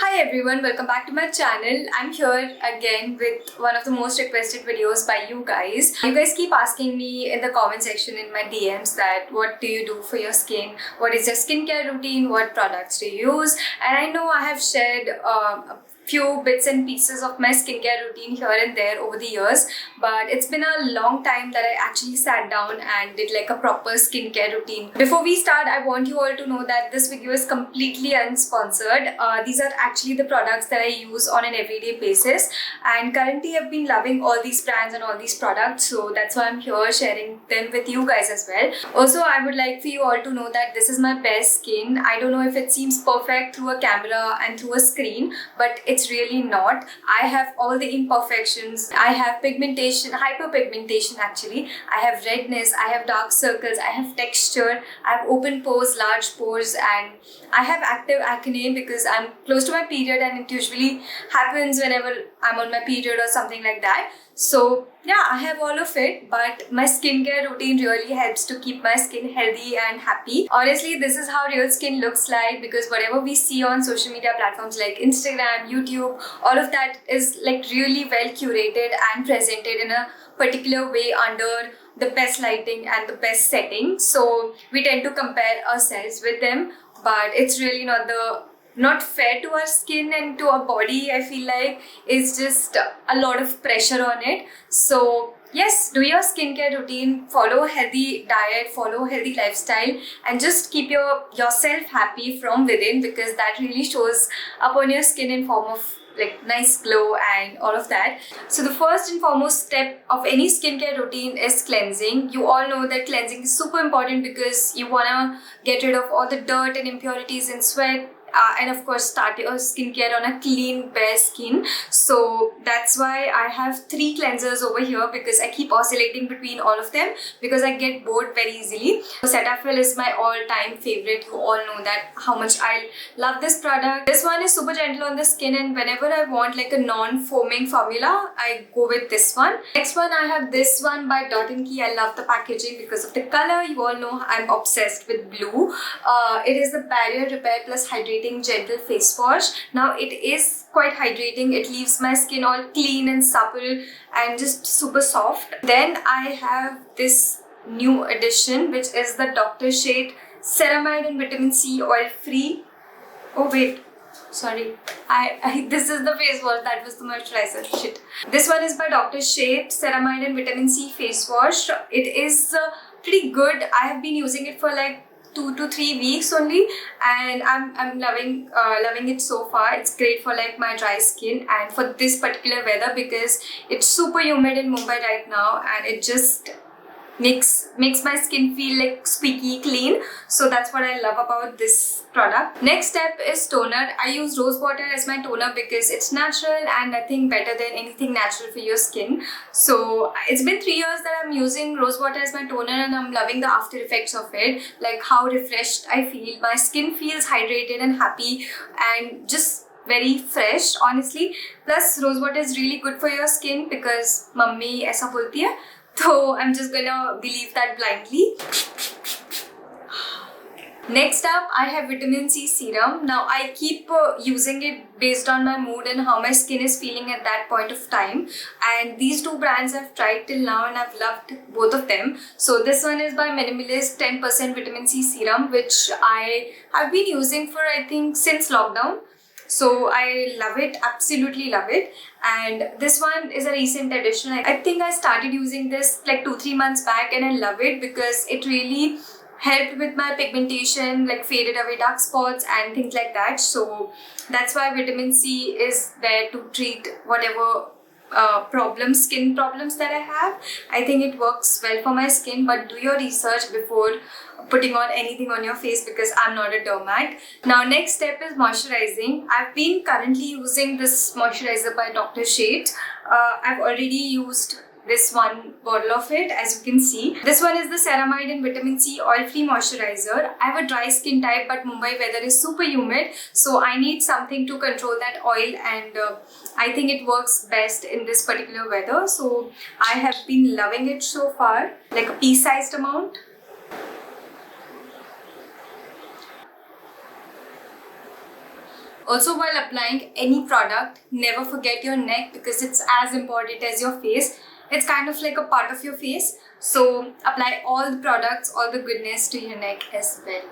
Hi everyone, welcome back to my channel. I'm here again with one of the most requested videos by you guys. You guys keep asking me in the comment section in my DMs that what do you do for your skin? What is your skincare routine? What products do you use? And I know I have shared a few bits and pieces of my skincare routine here and there over the years, but it's been a long time that I actually sat down and did like a proper skincare routine. Before we start, I want you all to know that this video is completely unsponsored. These are actually the products that I use on an everyday basis, and currently I've been loving all these brands and all these products, so that's why I'm here sharing them with you guys as well. Also, I would like for you all to know that this is my best skin. I don't know if it seems perfect through a camera and through a screen, but it's really not. I have all the imperfections. I have pigmentation, hyperpigmentation actually. I have redness, I have dark circles, I have texture, I have open pores, large pores, and I have active acne because I'm close to my period, and it usually happens whenever I'm on my period or something like that. So yeah, I have all of it, but my skincare routine really helps to keep my skin healthy and happy. Honestly, this is how real skin looks like, because whatever we see on social media platforms like Instagram, YouTube, all of that is like really well curated and presented in a particular way under the best lighting and the best setting. So we tend to compare ourselves with them, but it's really not fair to our skin and to our body. I feel like it's just a lot of pressure on it. So yes, do your skincare routine, follow a healthy diet, follow a healthy lifestyle, and just keep yourself happy from within, because that really shows up on your skin in form of like nice glow and all of that. So the first and foremost step of any skincare routine is cleansing. You all know that cleansing is super important because you wanna get rid of all the dirt and impurities and sweat, and of course start your skincare on a clean bare skin. So that's why I have 3 cleansers over here, because I keep oscillating between all of them because I get bored very easily. So Cetaphil is my all-time favorite. You all know that how much I love this product. This one is super gentle on the skin, and whenever I want like a non-foaming formula, I go with this one. Next one, I have this one by Dot & Key. I love the packaging because of the color. You all know I'm obsessed with blue. It is the Barrier Repair Plus Hydrating Gentle Face Wash. Now it is quite hydrating. It leaves my skin all clean and supple and just super soft. Then I have this new addition, which is the Dr. Shade Ceramide and Vitamin C Oil Free. Oh wait, sorry, this is the face wash, that was the moisturizer. Shit. This one is by Dr. Shade Ceramide and Vitamin C Face Wash. It is pretty good. I have been using it for like 2 to 3 weeks only, and I'm loving it so far. It's great for like my dry skin and for this particular weather, because it's super humid in Mumbai right now, and it just makes my skin feel like squeaky clean. So that's what I love about this product. Next step is toner. I use rose water as my toner because it's natural and nothing better than anything natural for your skin. So it's been 3 years that I'm using rose water as my toner, and I'm loving the after effects of it, like how refreshed I feel. My skin feels hydrated and happy and just very fresh, honestly. Plus rose water is really good for your skin because mummy aisa bolti hai. So I'm just gonna believe that blindly. Next up, I have Vitamin C Serum. Now I keep using it based on my mood and how my skin is feeling at that point of time. And these 2 brands I've tried till now, and I've loved both of them. So this one is by Minimalist 10% Vitamin C Serum, which I have been using for I think since lockdown. So I love it, absolutely love it. And this one is a recent addition. I think I started using this like 2-3 months back, and I love it because it really helped with my pigmentation, like faded away dark spots and things like that. So that's why vitamin C is there to treat whatever skin problems that I have. I think it works well for my skin, but do your research before putting on anything on your face, because I'm not a dermat. Now next step is moisturizing. I've been currently using this moisturizer by Dr. Shade. I've already used this one bottle of it, as you can see. This one is the Ceramide and Vitamin C Oil-Free Moisturizer. I have a dry skin type, but Mumbai weather is super humid, so I need something to control that oil, and I think it works best in this particular weather. So I have been loving it so far, like a pea-sized amount. Also, while applying any product, never forget your neck because it's as important as your face. It's kind of like a part of your face. So apply all the products, all the goodness to your neck as well.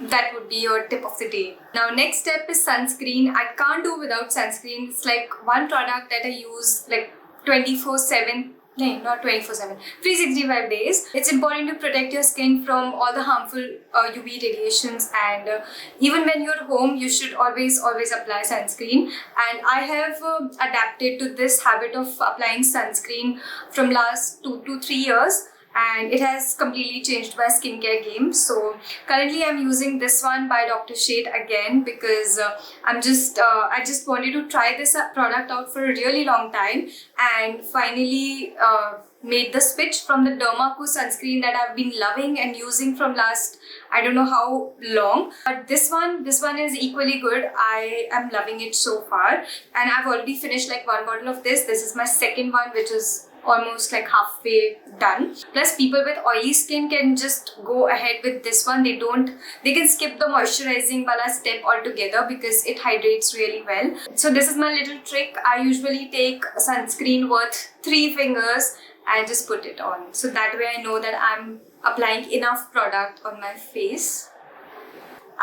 That would be your tip of the day. Now, next step is sunscreen. I can't do without sunscreen. It's like one product that I use like 24/7. No, not 24/7. 365 days. It's important to protect your skin from all the harmful UV radiations, and even when you're home, you should always apply sunscreen. And I have adapted to this habit of applying sunscreen from last 2 to 3 years. And it has completely changed my skincare game. So currently I'm using this one by Dr. Shade again because I just wanted to try this product out for a really long time, and finally made the switch from the Derma-Co sunscreen that I've been loving and using from last I don't know how long. But this one is equally good. I am loving it so far, and I've already finished like one bottle of this. This is my second one, which is almost like halfway done. Plus, people with oily skin can just go ahead with this one. They can skip the moisturizing wala step altogether because it hydrates really well. So this is my little trick. I usually take sunscreen worth 3 fingers and just put it on. So that way I know that I'm applying enough product on my face.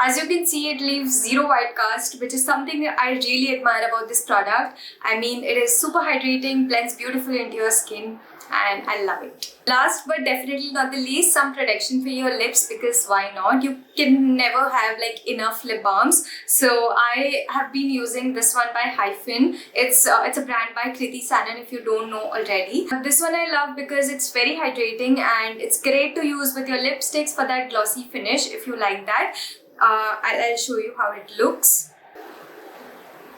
As you can see, it leaves zero white cast, which is something that I really admire about this product. I mean, it is super hydrating, blends beautifully into your skin, and I love it. Last but definitely not the least, some protection for your lips, because why not? You can never have like enough lip balms. So I have been using this one by Hyphen. It's a brand by Kriti Sanon if you don't know already. This one I love because it's very hydrating and it's great to use with your lipsticks for that glossy finish if you like that. I'll show you how it looks.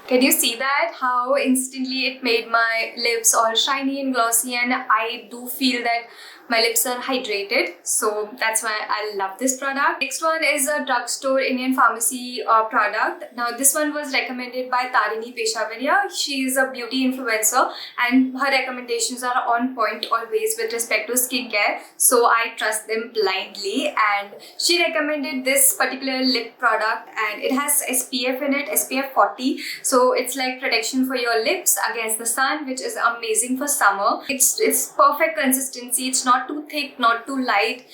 Can you see that? How instantly it made my lips all shiny and glossy, and I do feel that my lips are hydrated. So that's why I love this product. Next one is a drugstore Indian pharmacy product. Now this one was recommended by Tarini Peshawariya. She is a beauty influencer and her recommendations are on point always with respect to skincare. So I trust them blindly, and she recommended this particular lip product, and it has SPF in it, SPF 40. So it's like protection for your lips against the sun, which is amazing for summer. It's perfect consistency. It's not too thick, not too light,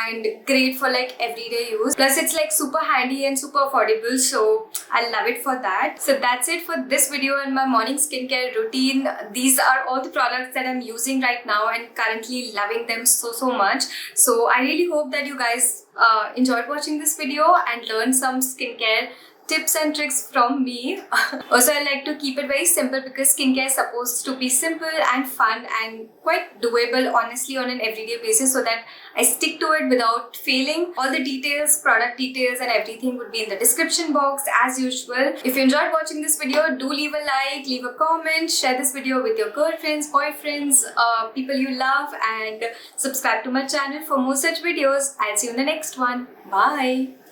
and great for like everyday use. Plus it's like super handy and super affordable, so I love it for that. So that's it for this video and my morning skincare routine. These are all the products that I'm using right now and currently loving them so much. So I really hope that you guys enjoyed watching this video and learned some skincare tips and tricks from me. Also, I like to keep it very simple because skincare is supposed to be simple and fun and quite doable honestly on an everyday basis, so that I stick to it without failing. All the details, product details and everything would be in the description box as usual. If you enjoyed watching this video, do leave a like, leave a comment, share this video with your girlfriends, boyfriends, people you love, and subscribe to my channel for more such videos. I'll see you in the next one. Bye!